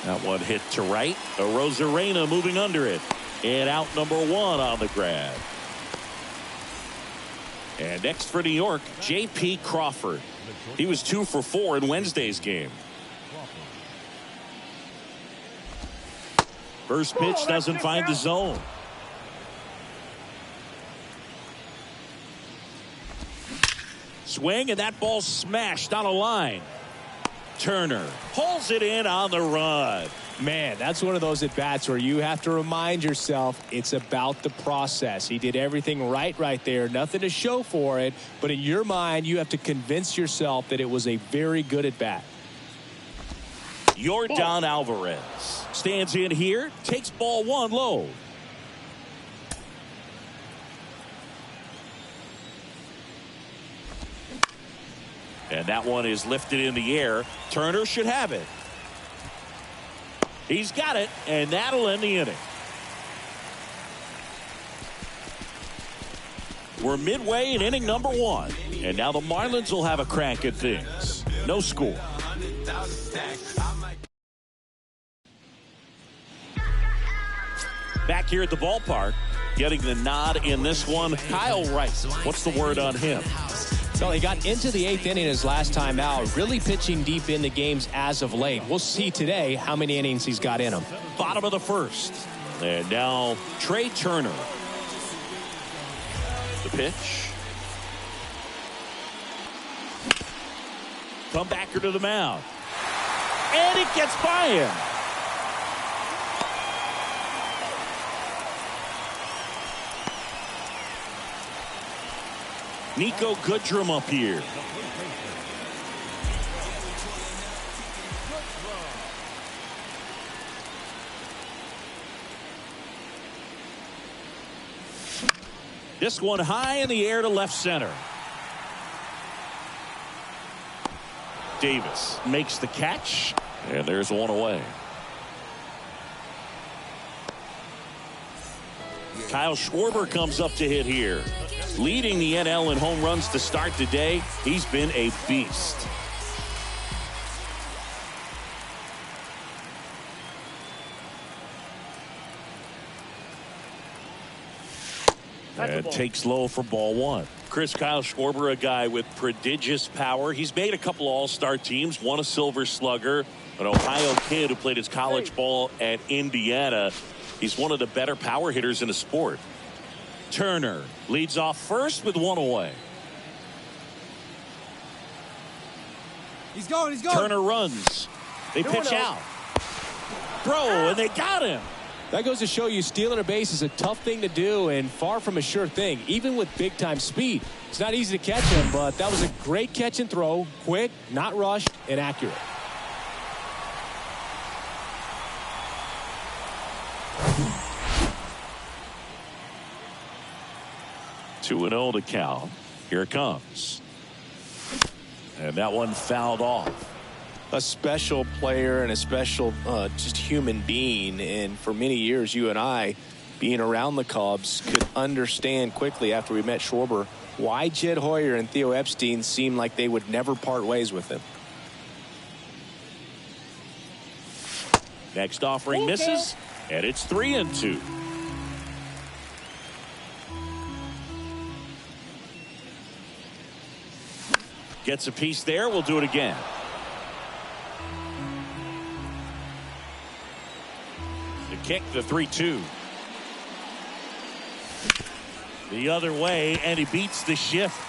That one hit to right. Rosarena moving under it. And out number 1 on the grab. And next for New York, J.P. Crawford. He was 2 for 4 in Wednesday's game. First pitch doesn't find the zone. Swing, and that ball smashed on a line. Turner pulls it in on the run. Man, that's one of those at-bats where you have to remind yourself it's about the process. He did everything right there. Nothing to show for it. But in your mind, you have to convince yourself that it was a very good at-bat. Yordan Alvarez stands in here, takes ball 1 low. And that one is lifted in the air. Turner should have it. He's got it, and that'll end the inning. We're midway in inning number 1. And now the Marlins will have a crack at things. No score. Back here at the ballpark, getting the nod in this one, Kyle Wright. What's the word on him? Well, he got into the 8th inning his last time out, really pitching deep in the games as of late. We'll see today how many innings he's got in him. Bottom of the 1st. And now Trey Turner. The pitch. Comebacker to the mound. And it gets by him. Nico Goodrum up here. This one high in the air to left center. Davis makes the catch, and there's one away. Kyle Schwarber comes up to hit here. Leading the NL in home runs to start the day. He's been a beast. And takes low for ball 1. Kyle Schwarber, a guy with prodigious power. He's made a couple all-star teams, won a Silver Slugger, an Ohio kid who played his college ball at Indiana. He's one of the better power hitters in the sport. Turner leads off first with 1 away. He's going. Turner runs. They pitch out. Throw, and they got him. That goes to show you stealing a base is a tough thing to do and far from a sure thing, even with big-time speed. It's not easy to catch him, but that was a great catch and throw. Quick, not rushed, and accurate. 2-0 to count. Here it comes. And that one fouled off. A special player and a special just human being. And for many years, you and I, being around the Cubs, could understand quickly after we met Schwarber why Jed Hoyer and Theo Epstein seemed like they would never part ways with him. Next offering misses, and it's 3-2. Gets a piece there. We'll do it again. The kick, the 3-2. The other way, and he beats the shift.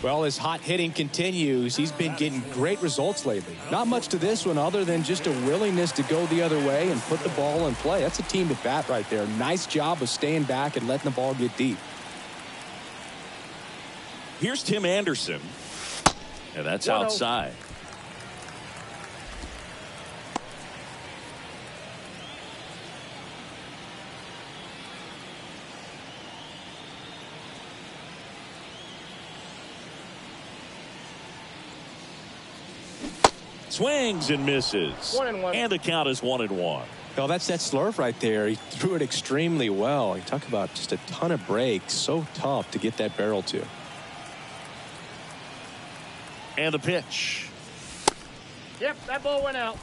Well, his hot hitting continues. He's been getting great results lately. Not much to this one other than just a willingness to go the other way and put the ball in play. That's a team at bat right there. Nice job of staying back and letting the ball get deep. Here's Tim Anderson. And that's outside. Swings and misses. 1-1. And the count is 1-1. Well, that's that slurve right there. He threw it extremely well. You talk about just a ton of breaks. So tough to get that barrel to. And the pitch. Yep, that ball went out.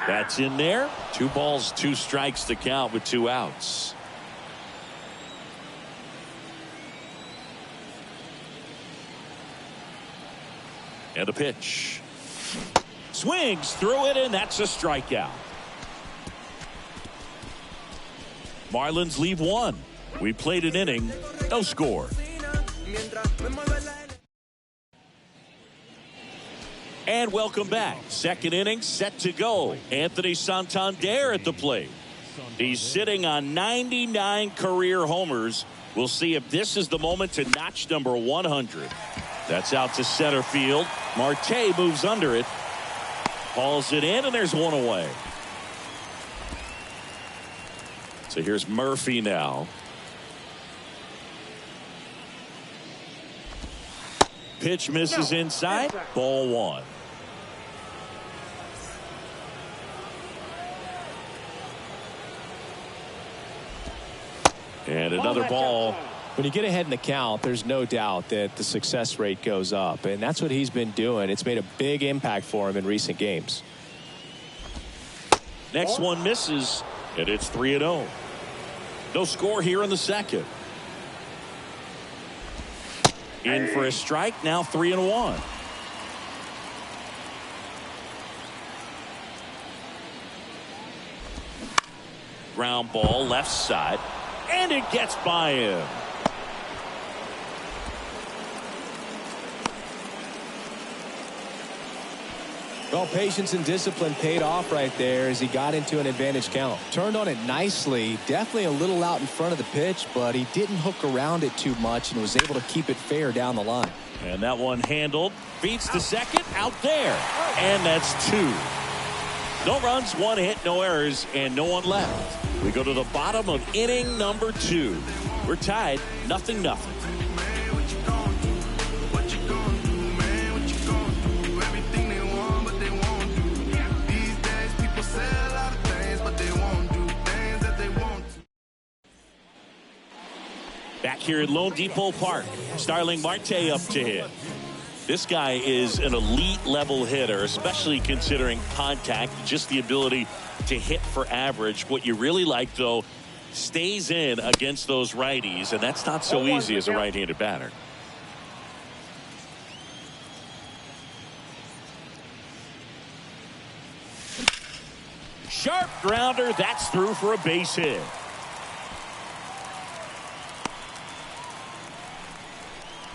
That's in there. 2 balls, 2 strikes to count with 2 outs. And a pitch. Swings through it, and that's a strikeout. Marlins leave 1. We played an inning, no score. And welcome back. Second inning set to go. Anthony Santander at the plate. He's sitting on 99 career homers. We'll see if this is the moment to notch number 100. That's out to center field. Marte moves under it. Hauls it in, and there's 1 away. So here's Murphy now. Pitch misses inside. Ball 1. And another ball. When you get ahead in the count, there's no doubt that the success rate goes up, and that's what he's been doing. It's made a big impact for him in recent games. Next one misses, and it's 3-0. No score here in the second. In for a strike, now 3-1. Ground ball left side, and it gets by him. Well, patience and discipline paid off right there as he got into an advantage count. Turned on it nicely, definitely a little out in front of the pitch, but he didn't hook around it too much and was able to keep it fair down the line. And that one handled, beats the second, out there, and that's 2. No runs, 1 hit, no errors, and no one left. We go to the bottom of inning number 2. We're tied, 0-0. Back here at Lone Depot Park, Starling Marte up to hit. This guy is an elite level hitter, especially considering contact, just the ability to hit for average. What you really like, though, stays in against those righties, and that's not so easy as a right-handed batter. Sharp grounder, that's through for a base hit.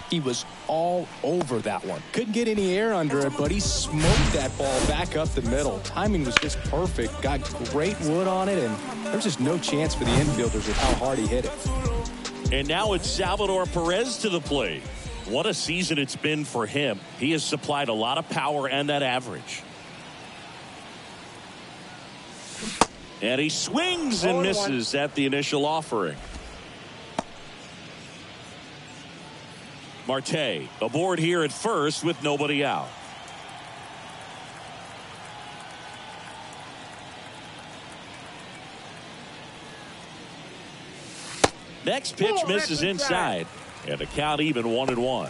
He was all over that one. Couldn't get any air under it, but he smoked that ball back up the middle. Timing was just perfect. Got great wood on it, and there's just no chance for the infielders with how hard he hit it. And now it's Salvador Perez to the plate. What a season it's been for him. He has supplied a lot of power and that average. And he swings and misses at the initial offering. Marte aboard here at first with nobody out. Next pitch misses inside, and the count even 1-1.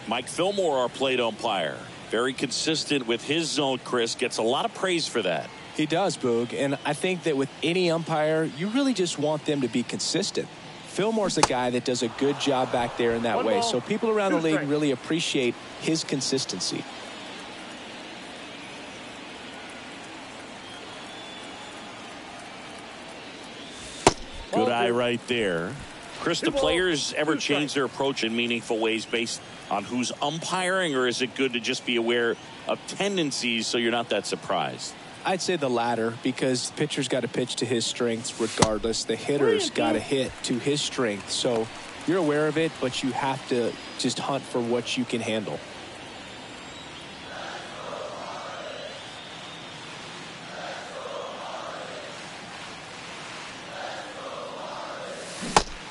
Mike Fillmore, our plate umpire, very consistent with his zone. Chris gets a lot of praise for that. He does, Boog, and I think that with any umpire, you really just want them to be consistent. Fillmore's a guy that does a good job back there in that way, so people around the league really appreciate his consistency. Good eye right there. Chris, do players ever change their approach in meaningful ways based on who's umpiring, or is it good to just be aware of tendencies so you're not that surprised? I'd say the latter, because the pitcher's got to pitch to his strengths regardless. The hitter's got to hit to his strength. So you're aware of it, but you have to just hunt for what you can handle.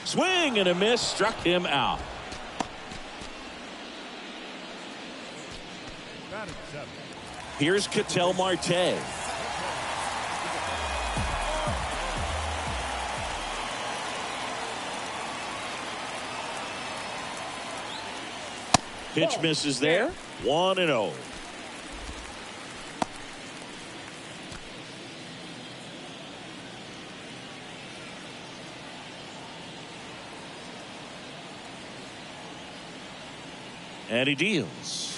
Swing and a miss, struck him out. Here's Ketel Marte. Pitch misses there. 1-0. And he deals.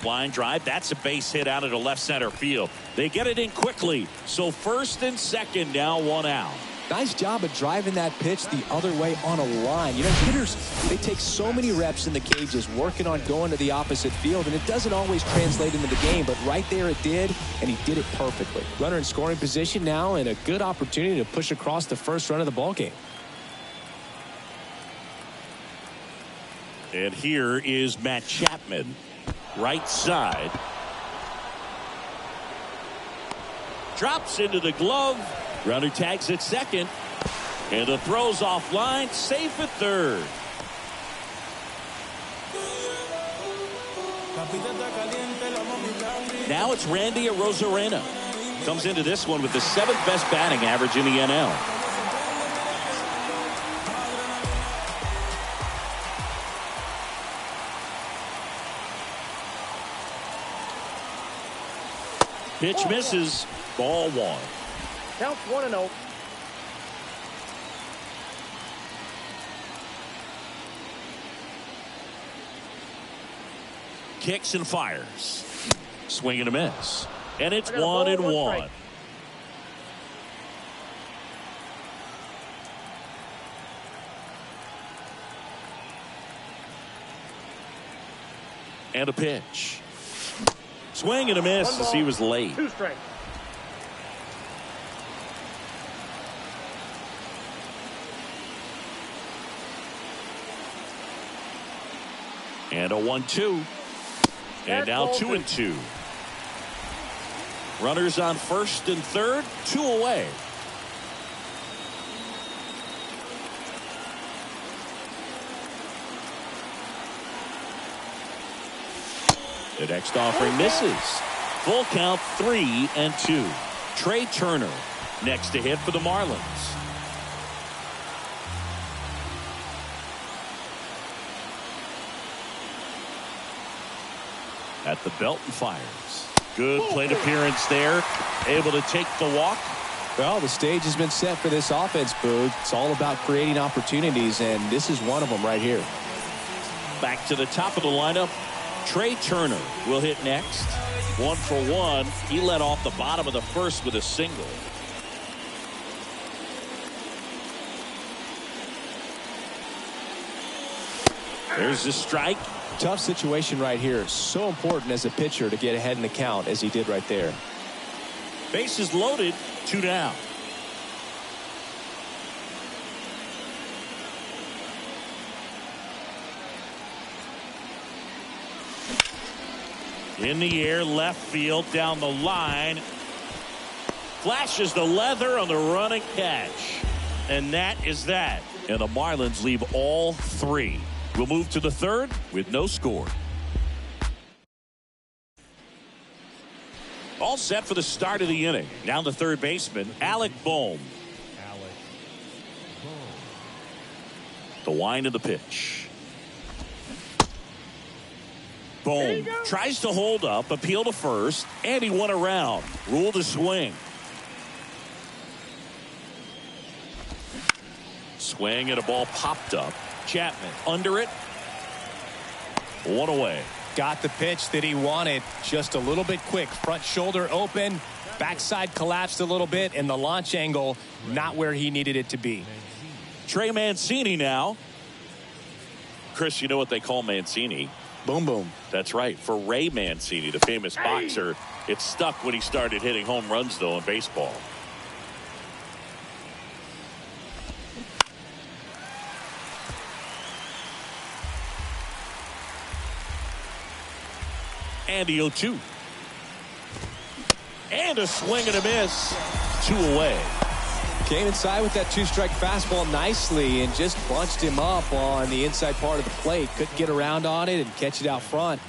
Line drive. That's a base hit out into left center field. They get it in quickly. So first and second, now 1 out. Nice job of driving that pitch the other way on a line. You know, hitters, they take so many reps in the cages working on going to the opposite field, and it doesn't always translate into the game, but right there it did, and he did it perfectly. Runner in scoring position now, and a good opportunity to push across the first run of the ballgame. And here is Matt Chapman, right side. Drops into the glove. Runner tags at second. And the throw's offline. Safe at third. Now it's Randy Arozarena. Comes into this one with the 7th best batting average in the NL. Pitch misses. Ball 1. Counts 1-0. Kicks and fires. Swing and a miss. And it's 1-1. And a pitch. Swing and a miss as he was late. 2 strikes. And a 1-2. And now 2-2. Runners on first and third, 2 away. The next offering misses. Full count, 3-2. Trey Turner next to hit for the Marlins. At the belt and fires. Good plate appearance there. Able to take the walk. Well, the stage has been set for this offense, Boog. It's all about creating opportunities, and this is one of them right here. Back to the top of the lineup. Trey Turner will hit next. 1 for 1. He led off the bottom of the first with a single. There's the strike. Tough situation right here. So important as a pitcher to get ahead in the count as he did right there. Bases loaded. 2 down. In the air, left field, down the line. Flashes the leather on the running catch. And that is that. And the Marlins leave all 3. We'll move to the third with no score. All set for the start of the inning. Now the third baseman, Alec Bohm. The wind of the pitch. Bohm tries to hold up, appeal to first, and he won around. Rule to swing. Swing and a ball popped up. Chapman under it. 1 away. Got the pitch that he wanted. Just a little bit quick. Front shoulder open. Backside collapsed a little bit, and the launch angle not where he needed it to be. Trey Mancini now. Chris, you know what they call Mancini? Boom, boom. That's right. For Ray Mancini, the famous boxer, it stuck when he started hitting home runs, though, in baseball. And the 0-2. And a swing and a miss. 2 away. Came inside with that 2-strike fastball nicely and just bunched him up on the inside part of the plate. Couldn't get around on it and catch it out front.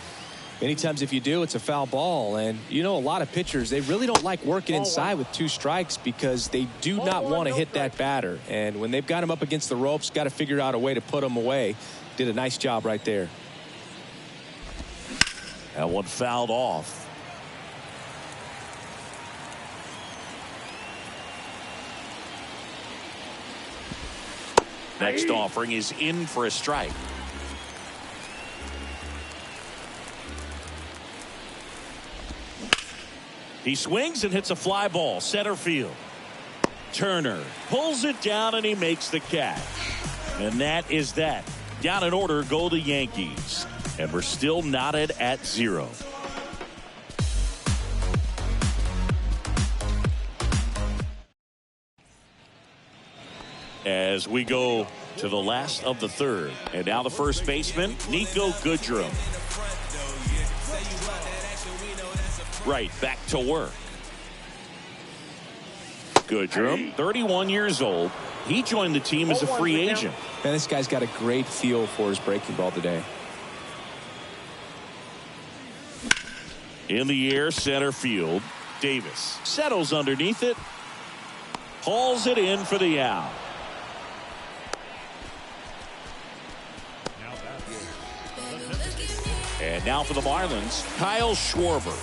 Many times if you do, it's a foul ball. And, you know, a lot of pitchers, they really don't like working inside with 2 strikes because they do not want to hit that batter. And when they've got him up against the ropes, got to figure out a way to put him away. Did a nice job right there. That one fouled off. Next offering is in for a strike. He swings and hits a fly ball center field. Turner pulls it down and he makes the catch. And that is that. Down in order go the Yankees. And we're still knotted at 0. As we go to the last of the 3rd. And now the first baseman, Nico Goodrum. Right, back to work. Goodrum, 31 years old. He joined the team as a free agent. Man, this guy's got a great feel for his breaking ball today. In the air, center field. Davis settles underneath it. Hauls it in for the out. And now for the Marlins, Kyle Schwarber.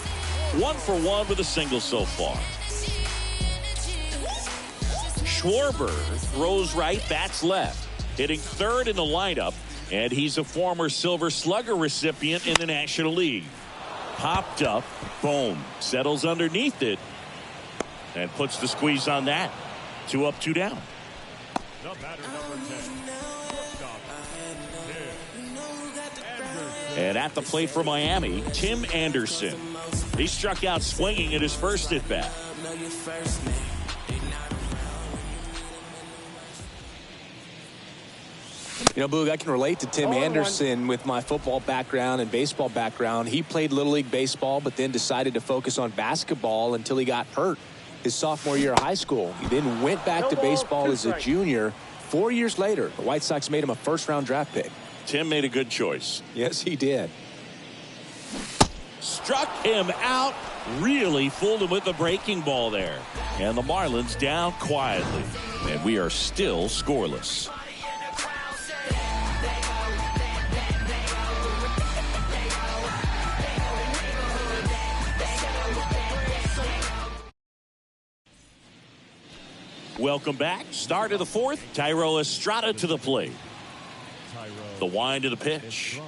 1 for 1 with a single so far. Schwarber throws right, bats left. Hitting 3rd in the lineup, and he's a former Silver Slugger recipient in the National League. Popped up, boom, settles underneath it, and puts the squeeze on that. 2 up, 2 down. The batter, number 10. And at the plate for Miami, Tim Anderson. He struck out swinging at his first at bat. You know, Boog, I can relate to Tim Anderson with my football background and baseball background. He played Little League baseball, but then decided to focus on basketball until he got hurt his sophomore year of high school. He then went back to baseball as a junior. 4 years later, the White Sox made him a first-round draft pick. Tim made a good choice. Yes, he did. Struck him out. Really fooled him with the breaking ball there. And the Marlins down quietly. And we are still scoreless. Welcome back. Start of the 4th. Thairo Estrada to the plate. The wind of the pitch.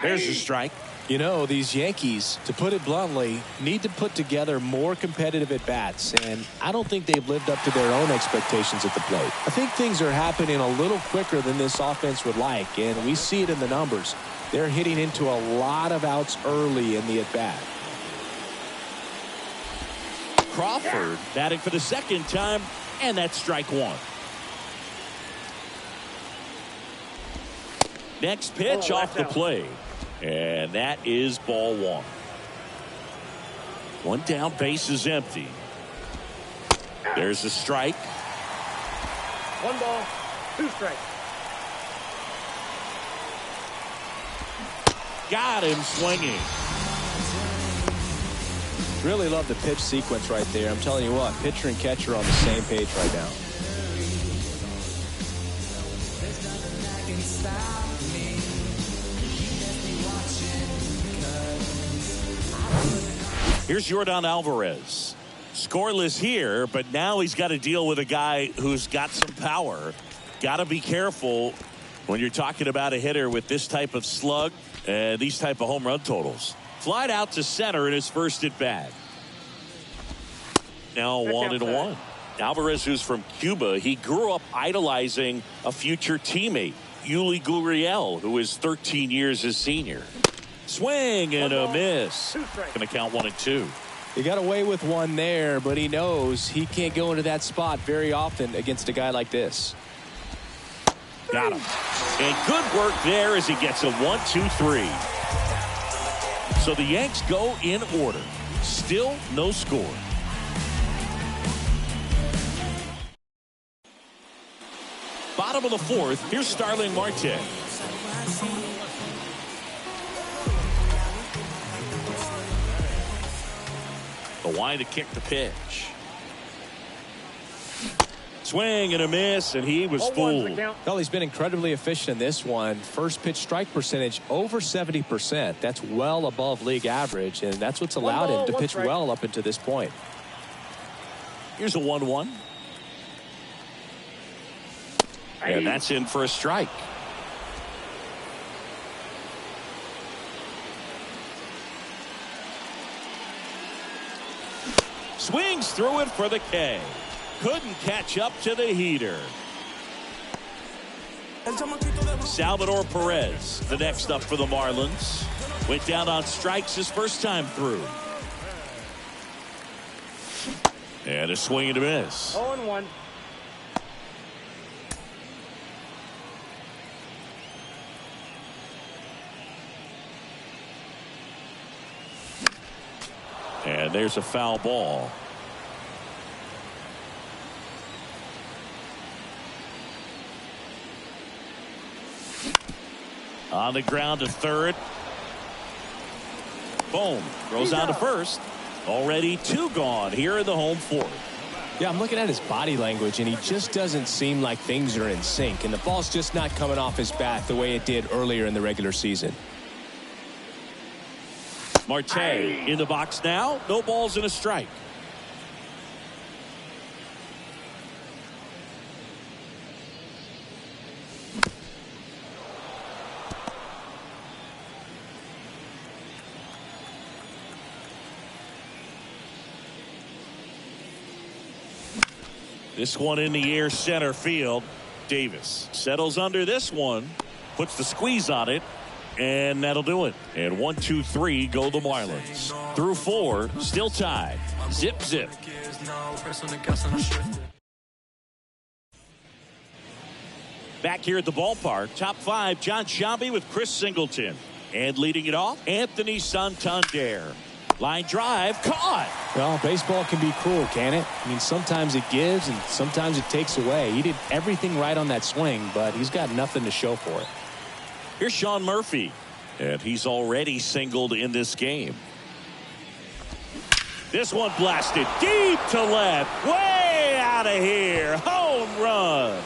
There's a strike. You know, these Yankees, to put it bluntly, need to put together more competitive at-bats, and I don't think they've lived up to their own expectations at the plate. I think things are happening a little quicker than this offense would like, and we see it in the numbers. They're hitting into a lot of outs early in the at-bat. Crawford batting for the 2nd time, and that's strike 1. Next pitch off the plate. And that is ball 1. 1 down, base is empty. There's a strike. 1 ball, 2 strikes. Got him swinging. Really love the pitch sequence right there. I'm telling you what, pitcher and catcher are on the same page right now. Here's Yordan Alvarez. Scoreless here, but now he's got to deal with a guy who's got some power. Got to be careful when you're talking about a hitter with this type of slug and these type of home run totals. Flied out to center in his first at bat. Now 1-1. Alvarez, who's from Cuba, he grew up idolizing a future teammate, Yuli Gurriel, who is 13 years his senior. Swing and a miss. Going to count 1 and 2. He got away with one there, but he knows he can't go into that spot very often against a guy like this. Got him. And good work there as he gets a 1, 2, 3. So the Yanks go in order. Still no score. Bottom of the 4th, here's Starling Marte. A wind to kick the pitch. Swing and a miss, and he was fooled. Well, he's been incredibly efficient in this one. First pitch strike percentage over 70%. That's well above league average, and that's what's allowed him to pitch well up until this point. Here's a 1-1. And that's in for a strike. Swings through it for the K. Couldn't catch up to the heater. Salvador Perez, the next up for the Marlins. Went down on strikes his first time through. And a swing and a miss. 0-1. And there's a foul ball. On the ground to third. Boom. Throws on to first. Already 2 gone here in the home fourth. Yeah, I'm looking at his body language, and he just doesn't seem like things are in sync. And the ball's just not coming off his bat the way it did earlier in the regular season. Marte in the box now. No balls and a strike. This one in the air center field. Davis settles under this one. Puts the squeeze on it. And that'll do it. And 1, 2, 3 go the Marlins. Through 4, still tied. Zip, zip. Back here at the ballpark, top 5, John Sciambi with Chris Singleton. And leading it off, Anthony Santander. Line drive, caught. Well, baseball can be cruel, can it? I mean, sometimes it gives and sometimes it takes away. He did everything right on that swing, but he's got nothing to show for it. Here's Sean Murphy, and he's already singled in this game. This one blasted deep to left, way out of here. Home run.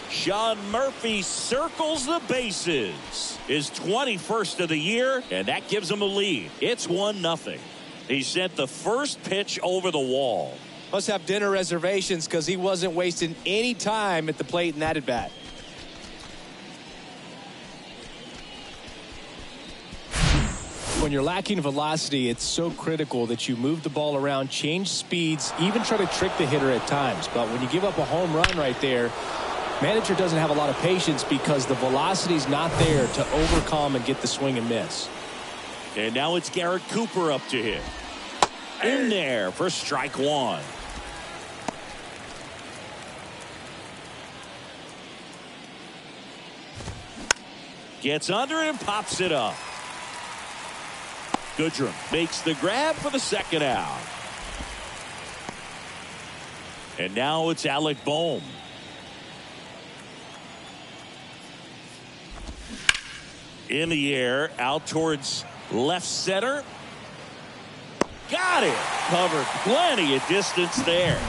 Sean Murphy circles the bases. His 21st of the year, and that gives him a lead. It's 1-0. He sent the first pitch over the wall. Must have dinner reservations because he wasn't wasting any time at the plate in that at bat. When you're lacking velocity, it's so critical that you move the ball around, change speeds, even try to trick the hitter at times. But when you give up a home run right there, manager doesn't have a lot of patience because the velocity's not there to overcome and get the swing and miss. And now it's Garrett Cooper up to hit. In there for strike 1. Gets under it and pops it up. Goodrum makes the grab for the second out. And now it's Alec Bohm. In the air, out towards left center. Got it. Covered plenty of distance there.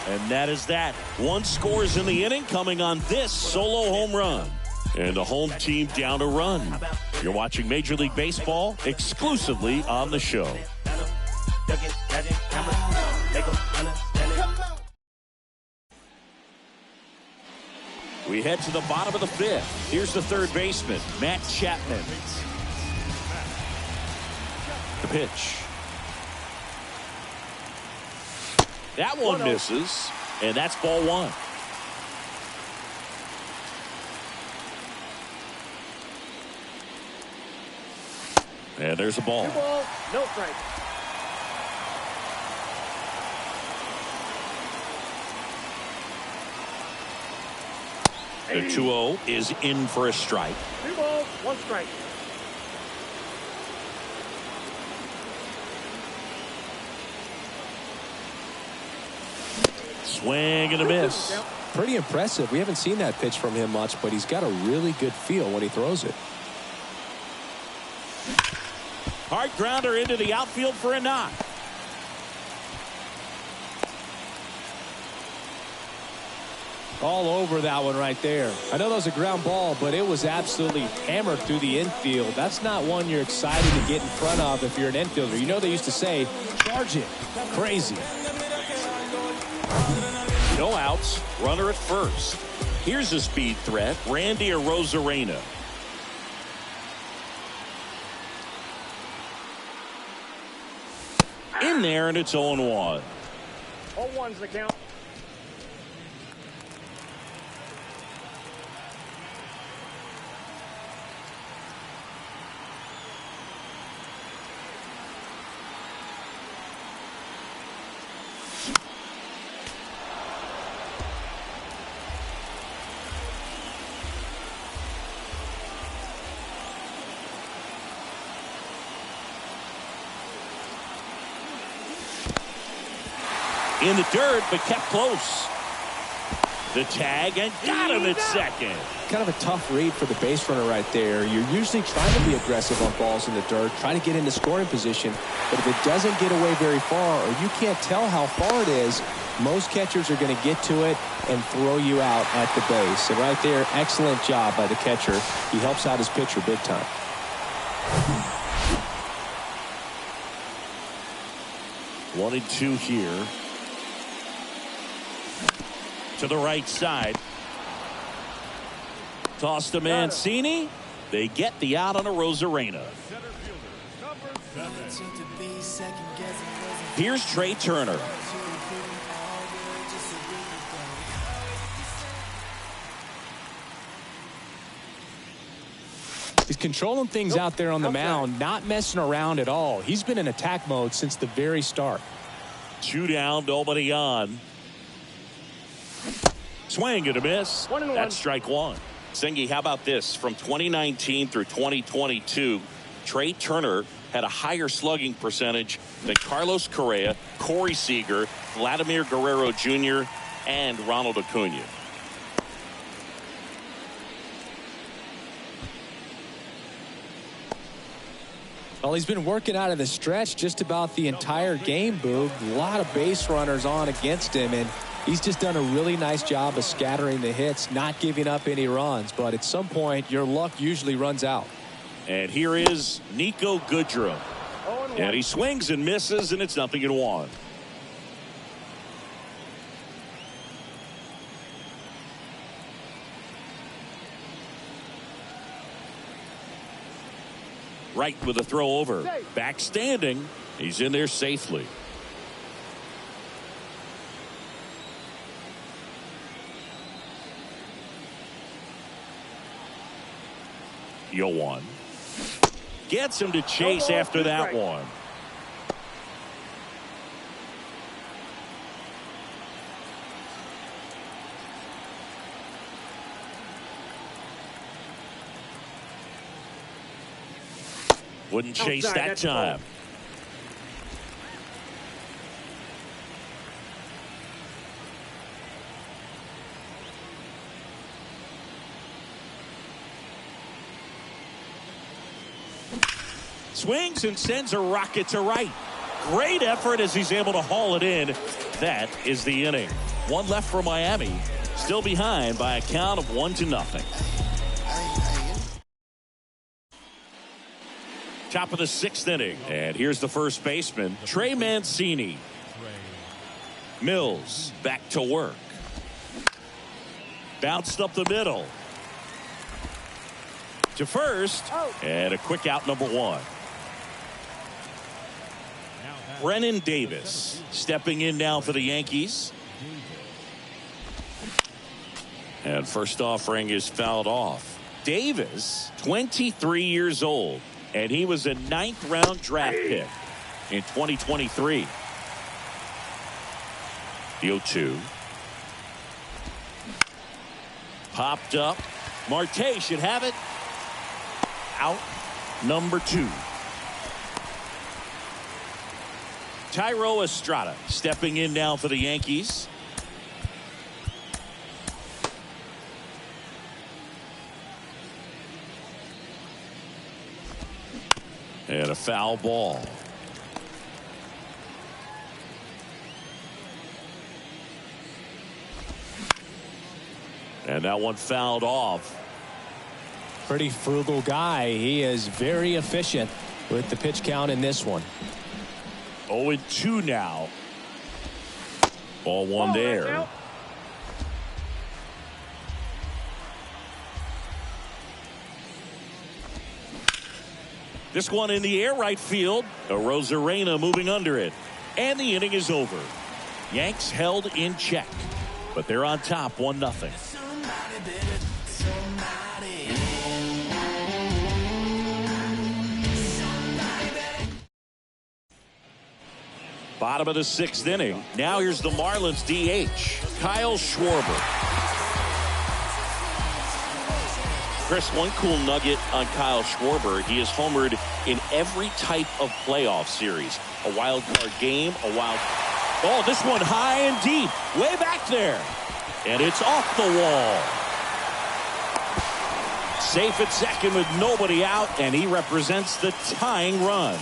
And that is that. 1 scores in the inning coming on this solo home run. And the home team down a run. You're watching Major League Baseball exclusively on the show. We head to the bottom of the 5th. Here's the third baseman, Matt Chapman. The pitch. That one misses, and that's ball 1. And there's a ball. 2 balls, no strike. The 2-0 is in for a strike. 2 balls, 1 strike. Swing and a miss. Pretty impressive. We haven't seen that pitch from him much, but he's got a really good feel when he throws it. Hard grounder into the outfield for a knock. All over that one right there. I know that was a ground ball, but it was absolutely hammered through the infield. That's not one you're excited to get in front of if you're an infielder. You know they used to say, charge it. Crazy. No outs. Runner at first. Here's a speed threat. Randy Arozarena. In there, and it's 0-1. 0-1's the count. In the dirt, but kept close. The tag, and got him at second. Kind of a tough read for the base runner right there. You're usually trying to be aggressive on balls in the dirt, trying to get into scoring position. But if it doesn't get away very far, or you can't tell how far it is, most catchers are going to get to it and throw you out at the base. And right there, excellent job by the catcher. He helps out his pitcher big time. 1-2 here. To the right side. Toss to Mancini. They get the out on a Arozarena. Center fielder, number 7. Here's Trey Turner. He's controlling things out there on the mound, not messing around at all. He's been in attack mode since the very start. 2 down, nobody on. Swing and a miss. 1-1. That's strike one. Sengi, how about this? From 2019 through 2022, Trey Turner had a higher slugging percentage than Carlos Correa, Corey Seager, Vladimir Guerrero Jr., and Ronald Acuna. Well, he's been working out of the stretch just about the entire game, Boog. A lot of base runners on against him, and he's just done a really nice job of scattering the hits, not giving up any runs. But at some point, your luck usually runs out. And here is Nico Goodrum. 0-1. And he swings and misses, and it's 0-1. Right with a throw over. Back standing. He's in there safely. Yoan gets him to chase after that one. Wouldn't chase that time. Swings and sends a rocket to right. Great effort as he's able to haul it in. That is the inning. One left for Miami. Still behind by a count of 1-0. Top of the 6th inning. And here's the first baseman, Trey Mancini. Mills back to work. Bounced up the middle. To first. And a quick out, number 1. Brennan Davis stepping in now for the Yankees. And first offering is fouled off. Davis, 23 years old. And he was a 9th round draft pick in 2023. The 0-2. Popped up. Marte should have it. Out, number 2. Thairo Estrada stepping in now for the Yankees. And a foul ball. And that one fouled off. Pretty frugal guy. He is very efficient with the pitch count in this one. 0-2 now. Ball one there. This one in the air right field. Rosarena moving under it. And the inning is over. Yanks held in check. But they're on top 1-0. Bottom of the 6th inning. Now here's the Marlins DH, Kyle Schwarber. Chris, one cool nugget on Kyle Schwarber. He has homered in every type of playoff series. A wild card game, Oh, this one high and deep. Way back there. And it's off the wall. Safe at second with nobody out, and he represents the tying run.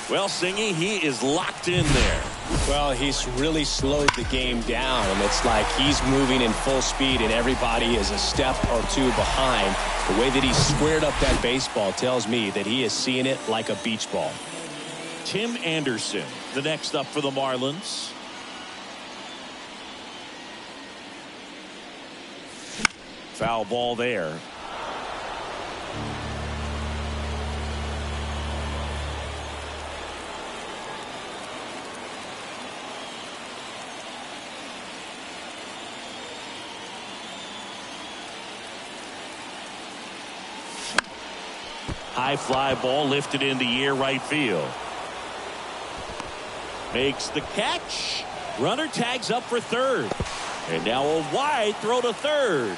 Well, Singy, he is locked in there. Well, he's really slowed the game down. It's like he's moving in full speed and everybody is a step or two behind. The way that he squared up that baseball tells me that he is seeing it like a beach ball. Tim Anderson, the next up for the Marlins. Foul ball there. High fly ball lifted in the air right field. Makes the catch. Runner tags up for third. And now a wide throw to third.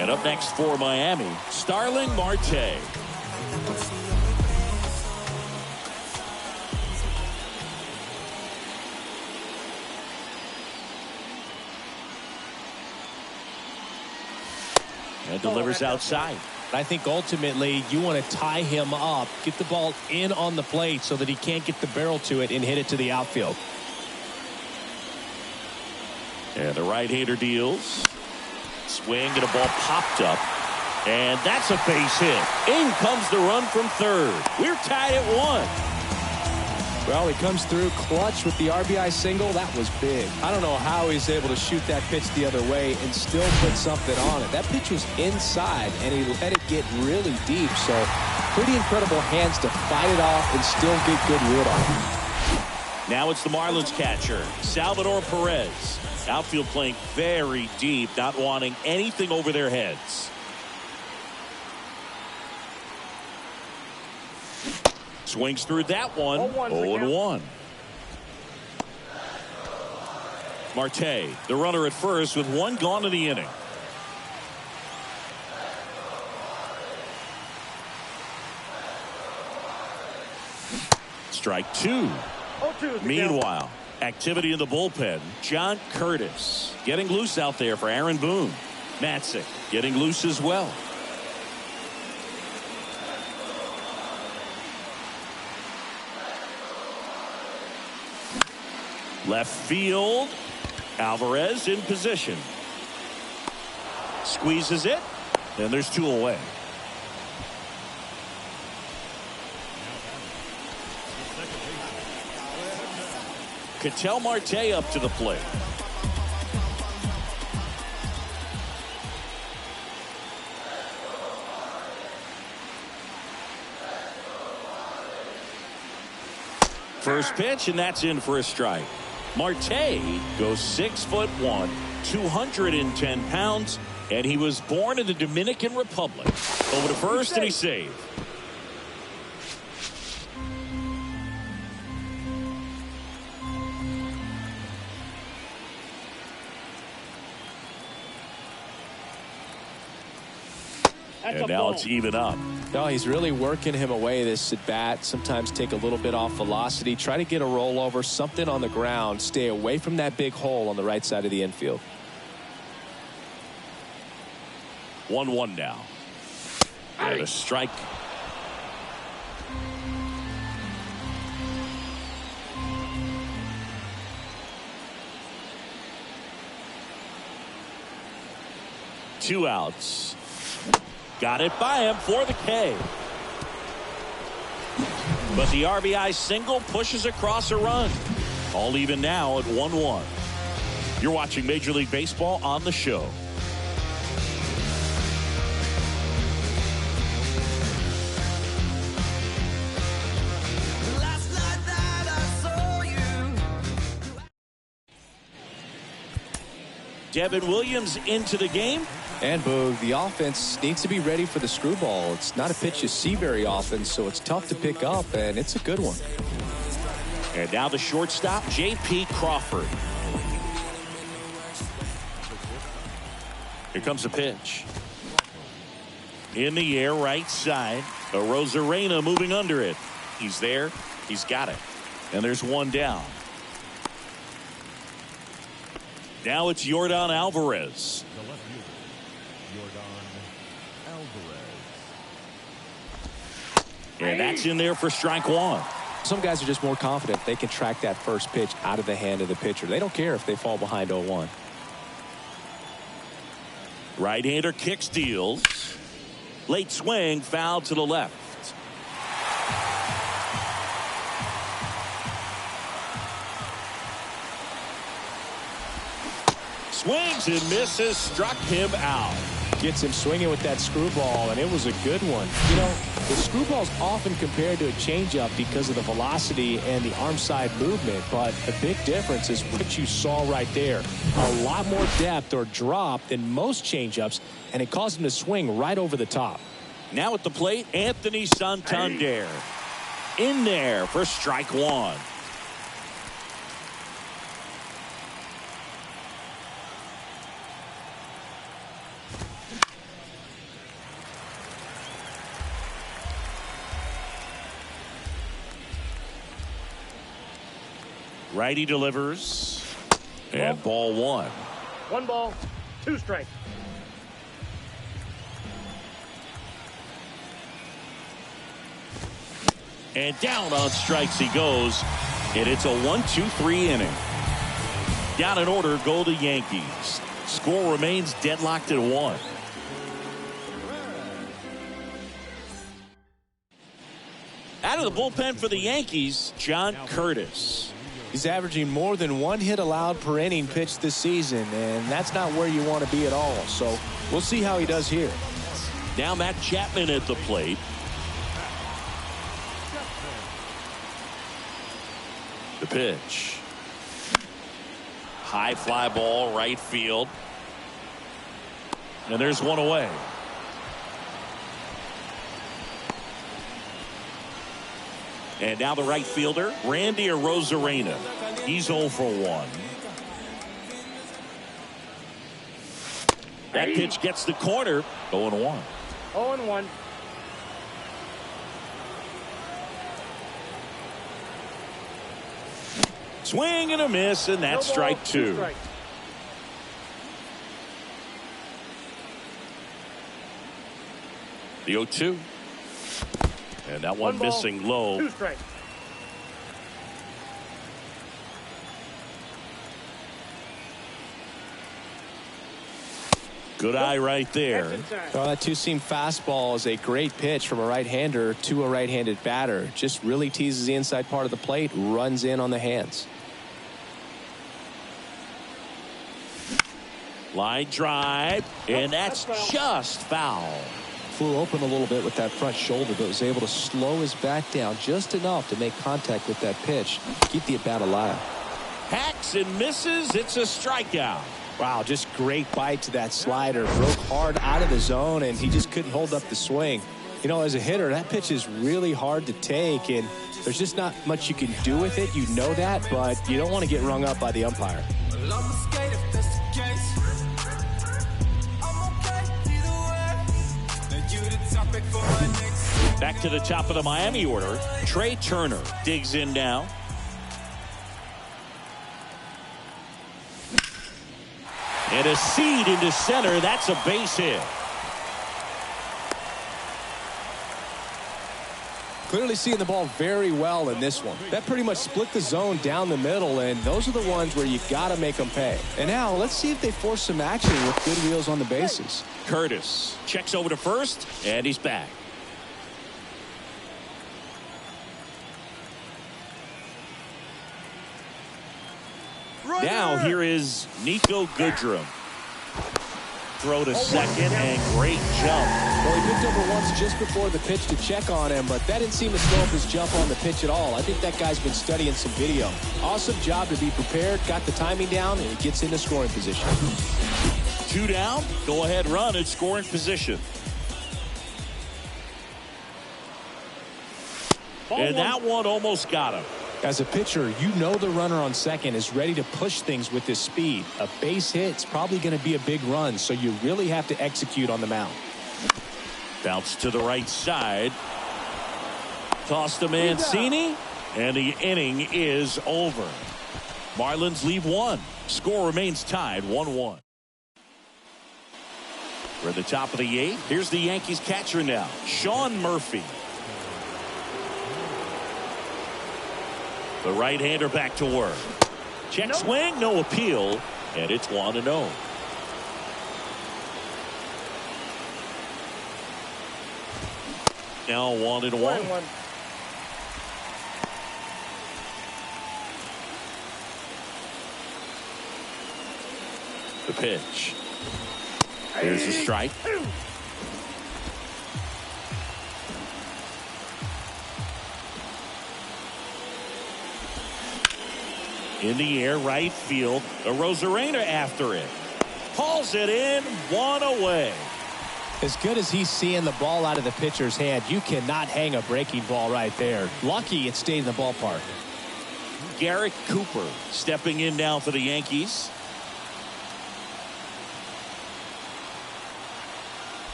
And up next for Miami, Starling Marte. And delivers outside. I think ultimately you want to tie him up, get the ball in on the plate so that he can't get the barrel to it and hit it to the outfield. And the right-hander deals. Swing and a ball popped up. And that's a base hit. In comes the run from third. We're tied at 1. Well, he comes through clutch with the RBI single. That was big. I don't know how he's able to shoot that pitch the other way and still put something on it. That pitch was inside, and he let it get really deep. So pretty incredible hands to fight it off and still get good wood on it. Now it's the Marlins catcher, Salvador Perez. Outfield playing very deep, not wanting anything over their heads. Swings through that one. 0-1. Marte, the runner at first with one gone in the inning. Strike two. Meanwhile, activity in the bullpen. John Curtis getting loose out there for Aaron Boone. Matzik getting loose as well. Left field. Alvarez in position. Squeezes it. And there's two away. Ketel Marte up to the plate. First pitch, and that's in for a strike. Marte goes 6'1", 210 pounds, and he was born in the Dominican Republic. Over to first, and he saved. And now it's even up. No, he's really working him away this at bat. Sometimes take a little bit off velocity. Try to get a rollover, something on the ground. Stay away from that big hole on the right side of the infield. 1-1 now. And a strike. Two outs. Got it by him for the K. But the RBI single pushes across a run. All even now at 1-1. You're watching Major League Baseball on the show. Devin Williams into the game. And Boog, the offense needs to be ready for the screwball. It's not a pitch you see very often, so it's tough to pick up, and it's a good one. And now the shortstop, J.P. Crawford. Here comes the pitch. In the air, right side. Rosarena moving under it. He's there. He's got it. And there's one down. Now it's Yordan Alvarez. The left fielder, Yordan Alvarez. And that's in there for strike one. Some guys are just more confident they can track that first pitch out of the hand of the pitcher. They don't care if they fall behind 0-1. Right-hander kick steals. Late swing, foul to the left. Swings and misses, struck him out. Gets him swinging with that screwball, and it was a good one. You know, the screwball's often compared to a changeup because of the velocity and the arm side movement, but the big difference is what you saw right there. A lot more depth or drop than most changeups, and it caused him to swing right over the top. Now at the plate, Anthony Santander. In there for strike one. Righty delivers. And ball one. 1 ball, 2 strikes. And down on strikes he goes. And it's a 1-2-3 inning. Down in order go the Yankees. Score remains deadlocked at 1. Out of the bullpen for the Yankees, John Curtis. He's averaging more than 1 hit allowed per inning pitched this season, and that's not where you want to be at all. So we'll see how he does here. Now Matt Chapman at the plate. The pitch. High fly ball, right field. And there's one away. And now the right fielder, Randy Arozarena. He's 0 for 1. That pitch gets the corner. 0-1. 0-1. Swing and a miss, and that's strike 2. The 0-2. And that one missing low. 2 strikes. Good eye right there. Well, that two-seam fastball is a great pitch from a right-hander to a right-handed batter. Just really teases the inside part of the plate, runs in on the hands. Line drive, and that's just foul. Flew open a little bit with that front shoulder, but was able to slow his back down just enough to make contact with that pitch. Keep the at-bat alive. Hacks and misses. It's a strikeout. Wow, just great bite to that slider. Broke hard out of the zone, and he just couldn't hold up the swing. You know, as a hitter, that pitch is really hard to take, and there's just not much you can do with it. You know that, but you don't want to get rung up by the umpire. Back to the top of the Miami order. Trey Turner digs in now. And a seed into center. That's a base hit. Clearly seeing the ball very well in this one. That pretty much split the zone down the middle, and those are the ones where you got to make them pay. And now let's see if they force some action with good wheels on the bases. Curtis checks over to first, and he's back. Now here is Nico Goodrum. Throw to second, and great jump. Well, he picked over once just before the pitch to check on him, but that didn't seem to slow up his jump on the pitch at all. I think that guy's been studying some video. Awesome job to be prepared, got the timing down, and he gets into scoring position. 2 down, go ahead run at scoring position. And that one almost got him. As a pitcher, you know the runner on second is ready to push things with his speed. A base hit's probably going to be a big run, so you really have to execute on the mound. Bounce to the right side. Toss to Mancini, and the inning is over. Marlins leave 1. Score remains tied 1-1. We're at the top of the 8th. Here's the Yankees catcher now, Sean Murphy. The right-hander back to work. Check swing, no appeal, and it's 1-0. Now 1-1. The pitch. Here's the strike. In the air, right field. A Rosarena after it. Hauls it in, 1 away. As good as he's seeing the ball out of the pitcher's hand, you cannot hang a breaking ball right there. Lucky it stayed in the ballpark. Garrett Cooper stepping in now for the Yankees.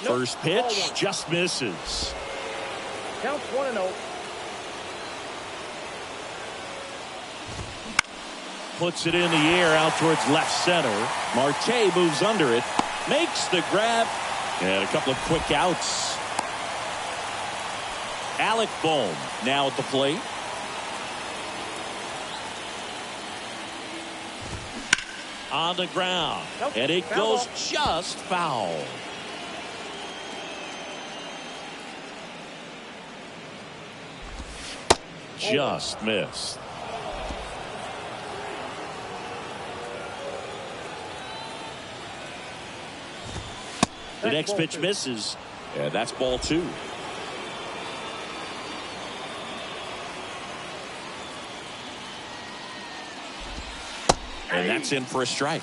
First pitch just misses. Counts 1-0. Puts it in the air out towards left center. Marte moves under it, makes the grab, and a couple of quick outs. Alec Bohm now at the plate. On the ground, and it goes just foul. Just missed. The next pitch misses, and that's ball 2. And that's in for a strike.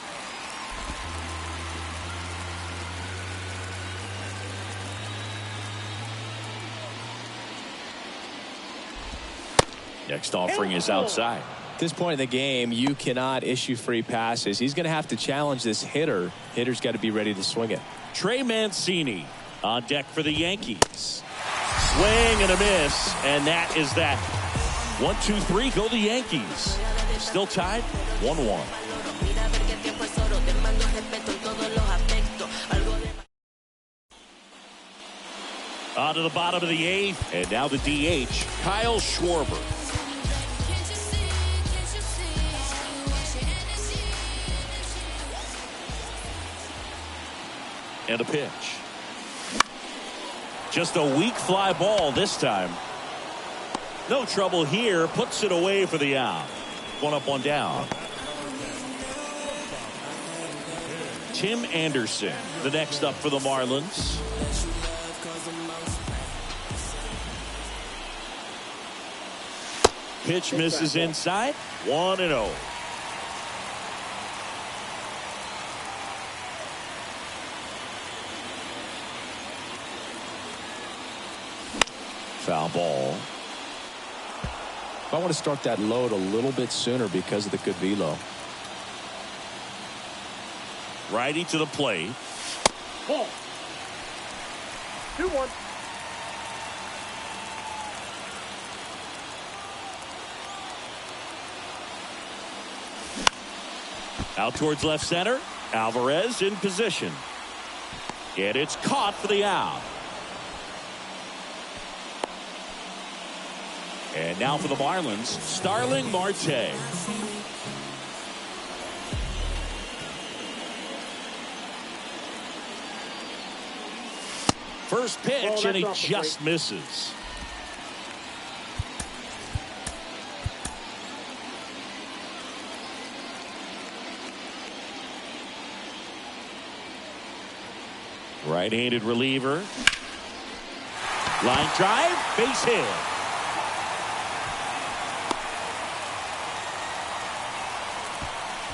Next offering is outside. At this point in the game, you cannot issue free passes. He's going to have to challenge this hitter. Hitter's got to be ready to swing it. Trey Mancini on deck for the Yankees. Swing and a miss, and that is that. 1-2-3, go the Yankees. Still tied 1-1. On to the bottom of the 8th, and now the DH, Kyle Schwarber. And a pitch. Just a weak fly ball this time. No trouble here. Puts it away for the out. 1 up, 1 down. Tim Anderson, the next up for the Marlins. Pitch misses inside. 1-0. Foul ball. I want to start that load a little bit sooner because of the good velo. Righty to the plate. Ball. 2-1. Out towards left center. Alvarez in position. And it's caught for the out. And now for the Marlins, Starling Marte. First pitch, and he just misses. Right-handed reliever. Line drive, base hit.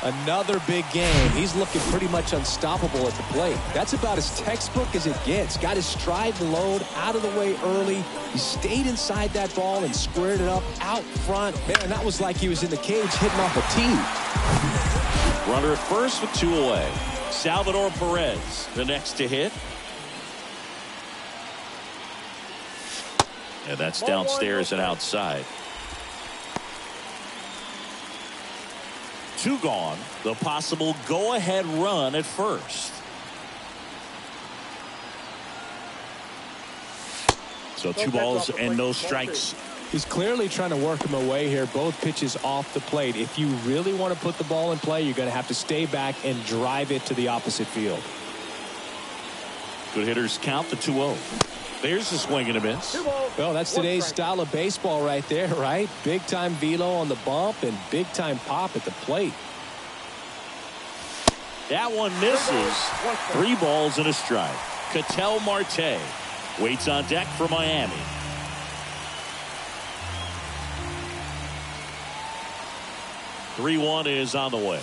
Another big game. He's looking pretty much unstoppable at the plate. That's about as textbook as it gets. Got his stride and load out of the way early. He stayed inside that ball and squared it up out front. Man, that was like he was in the cage hitting off a tee. Runner at first with 2 away. Salvador Perez, the next to hit. And that's downstairs and outside. 2 gone. The possible go-ahead run at first. So 2 balls and no strikes. He's clearly trying to work him away here. Both pitches off the plate. If you really want to put the ball in play, you're going to have to stay back and drive it to the opposite field. Good hitters count the 2-0. There's a swing and a miss. Well, that's today's style of baseball right there, right? Big time velo on the bump and big time pop at the plate. That one misses. 3 balls and a strike. Ketel Marte waits on deck for Miami. .3-1 is on the way.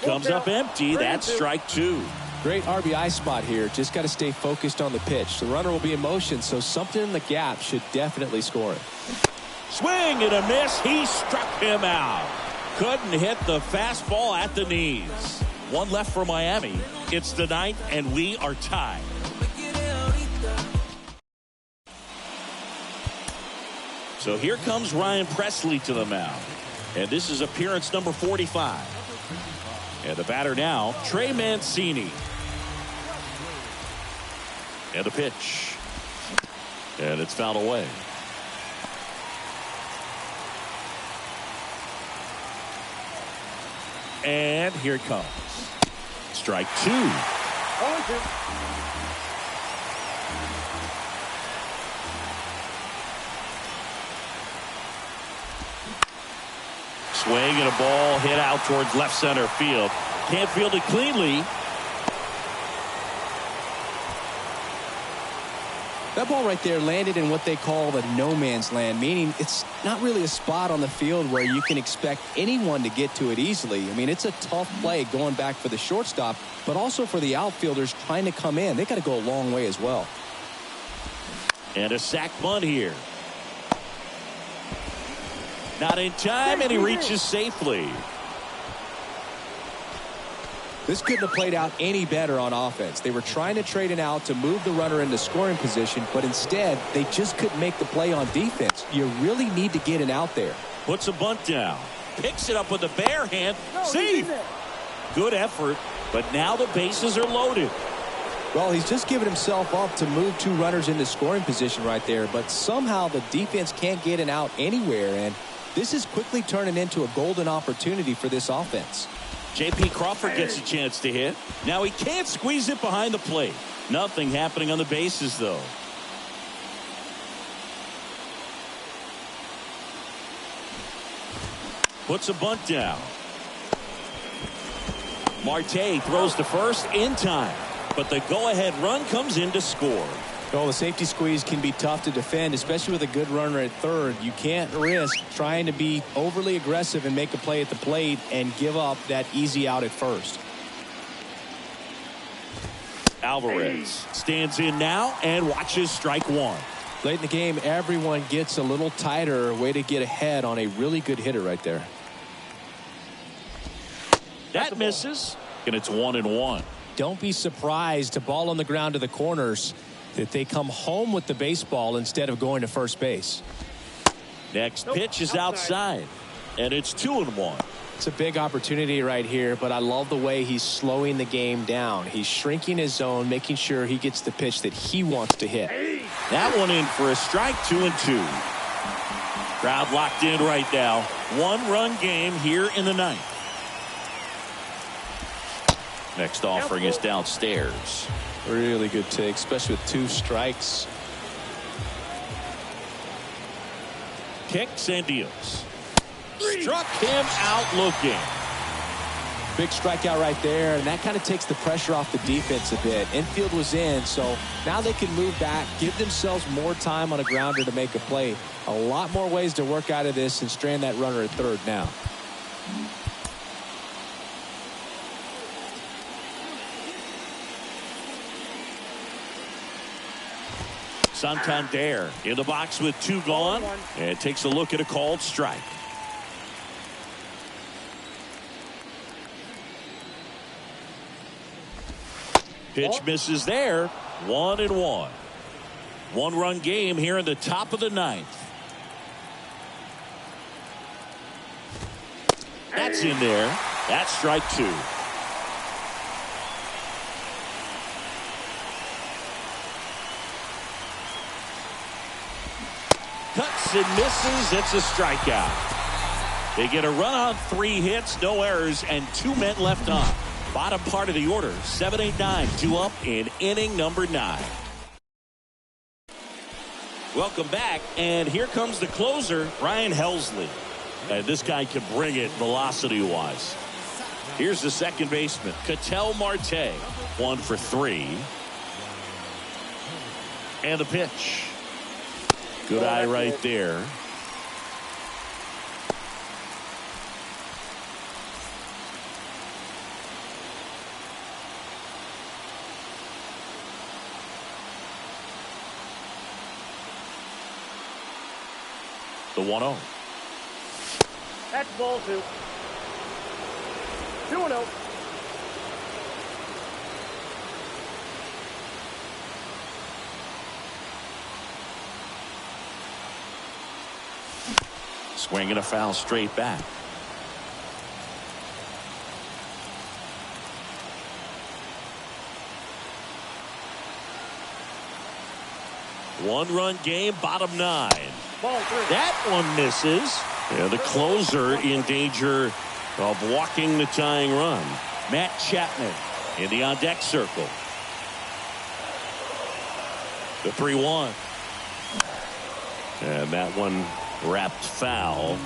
Comes up empty. That's strike 2. Great RBI spot here. Just got to stay focused on the pitch. The runner will be in motion, so something in the gap should definitely score it. Swing and a miss. He struck him out. Couldn't hit the fastball at the knees. 1 left for Miami. It's the 9th, and we are tied. So here comes Ryan Presley to the mound. And this is appearance number 45. And the batter now, Trey Mancini. And a pitch. And it's fouled away. And here it comes. Strike 2. Swing and a ball hit out towards left center field. Can't field it cleanly. That ball right there landed in what they call the no man's land, meaning it's not really a spot on the field where you can expect anyone to get to it easily. I mean, it's a tough play going back for the shortstop, but also for the outfielders trying to come in. They got to go a long way as well. And a sac bunt here. Not in time, and he reaches safely. This couldn't have played out any better on offense. They were trying to trade an out to move the runner into scoring position, but instead they just couldn't make the play on defense. You really need to get an out there. Puts a bunt down. Picks it up with the bare hand. Safe. Good effort, but now the bases are loaded. Well, he's just given himself up to move 2 runners into scoring position right there, but somehow the defense can't get an out anywhere, and this is quickly turning into a golden opportunity for this offense. J.P. Crawford gets a chance to hit. Now he can't squeeze it behind the plate. Nothing happening on the bases, though. Puts a bunt down. Marte throws to first in time, but the go-ahead run comes in to score. Well, the safety squeeze can be tough to defend, especially with a good runner at third. You can't risk trying to be overly aggressive and make a play at the plate and give up that easy out at first. Alvarez stands in now and watches strike 1. Late in the game, everyone gets a little tighter. Way to get ahead on a really good hitter right there. That misses, and it's 1-1. Don't be surprised to ball on the ground to the corners that they come home with the baseball instead of going to first base. Next pitch is outside, and it's 2-1. It's a big opportunity right here, but I love the way he's slowing the game down. He's shrinking his zone, making sure he gets the pitch that he wants to hit. That one in for a strike, 2-2. Crowd locked in right now. 1-run game here in the ninth. Next offering is downstairs. Really good take, especially with 2 strikes. Kicks and deals. Struck him out looking. Big strikeout right there, and that kind of takes the pressure off the defense a bit. Infield was in, so now they can move back, give themselves more time on a grounder to make a play. A lot more ways to work out of this and strand that runner at third now. Santander in the box with 2 gone, and takes a look at a called strike. Pitch misses there. 1-1. 1-run game here in the top of the ninth. That's in there. That's strike 2. Cuts and misses. It's a strikeout. They get a run on 3 hits, no errors, and 2 men left on. Bottom part of the order, 7, 8, 9, 2 up in inning number 9. Welcome back, and here comes the closer, Ryan Helsley. And this guy can bring it velocity-wise. Here's the second baseman, Ketel Marte, 1 for 3. And the pitch. Good eye right there. The 1-0. That's ball 2. 2-0. Swing and a foul straight back. One-run game, bottom 9. Ball 3. That one misses. And the closer in danger of walking the tying run. Matt Chapman in the on-deck circle. The 3-1. And that one wrapped foul.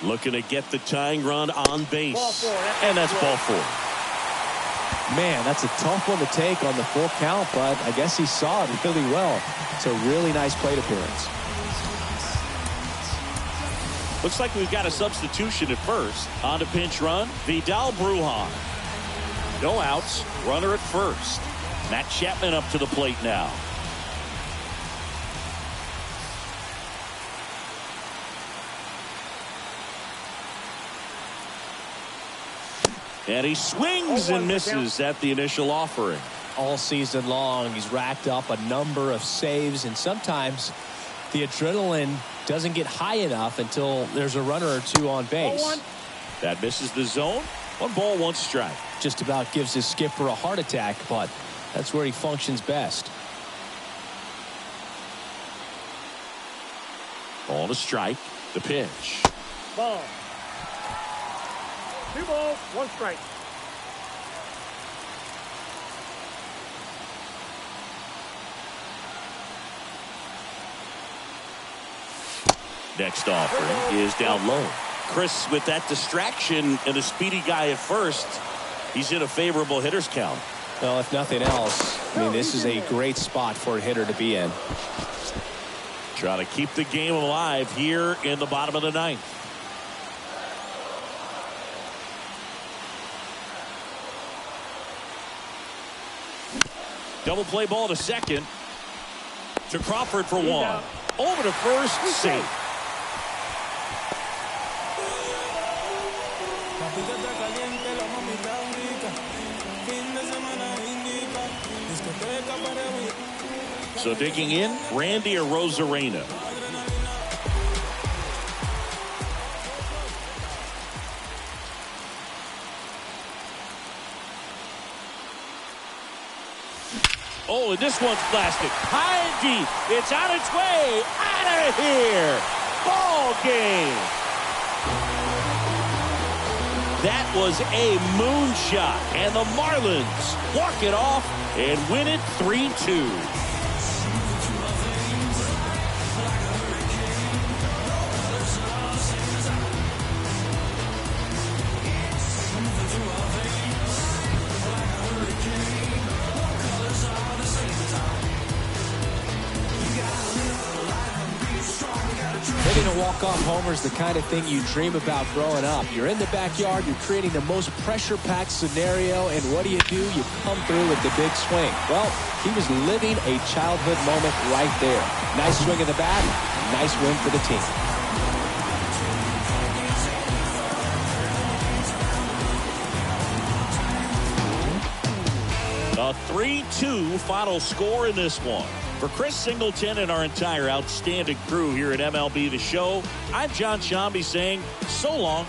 Looking to get the tying run on base. And that's ball 4. Man, that's a tough one to take on the full count, but I guess he saw it really well. It's a really nice plate appearance. Looks like we've got a substitution at first. On to pinch run, Vidal Brujan. No outs, runner at first. Matt Chapman up to the plate now. And he swings and misses at the initial offering. All season long, he's racked up a number of saves, and sometimes the adrenaline doesn't get high enough until there's a runner or 2 on base. That misses the zone. 1 ball, 1 strike. Just about gives his skipper a heart attack, but that's where he functions best. Ball to strike. The pitch. Ball. 2 balls, 1 strike. Next offering is down low. Chris, with that distraction and a speedy guy at first, he's in a favorable hitter's count. Well, if nothing else, I mean, this is a great spot for a hitter to be in. Trying to keep the game alive here in the bottom of the ninth. Double play ball to second. To Crawford for 1. Over to first, safe. So digging in, Randy or Rosarena? Oh, and this one's blasted. High and deep. It's on its way. Out of here. Ball game. That was a moonshot. And the Marlins walk it off and win it 3-2. Hitting a walk-off homer is the kind of thing you dream about growing up. You're in the backyard, you're creating the most pressure-packed scenario, and what do? You come through with the big swing. Well, he was living a childhood moment right there. Nice swing of the bat, nice win for the team. A 3-2 final score in this one. For Chris Singleton and our entire outstanding crew here at MLB The Show, I'm John Shambi saying so long.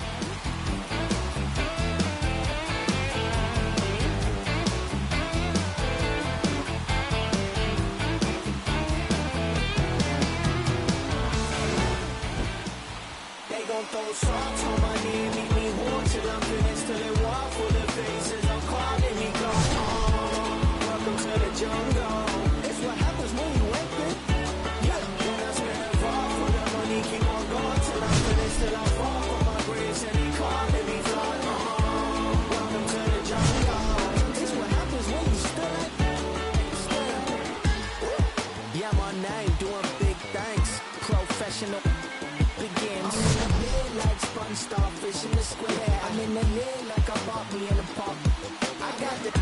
They gon' throw socks on my knee, meet me warm till I'm finished, till they walk for the faces. I'm calling me gone. Welcome to the jungle. It's what happens when you wake it. Yeah, when I spend a fall for the money, keep on going till I'm finished, till I fall for my grace, and he calling me gone. Welcome to the jungle. It's what happens when you stood. Yeah, my name doing big things. Professional begins. Like SpongeBob fish in the square. I'm in the lid like I bought me in the park. I got the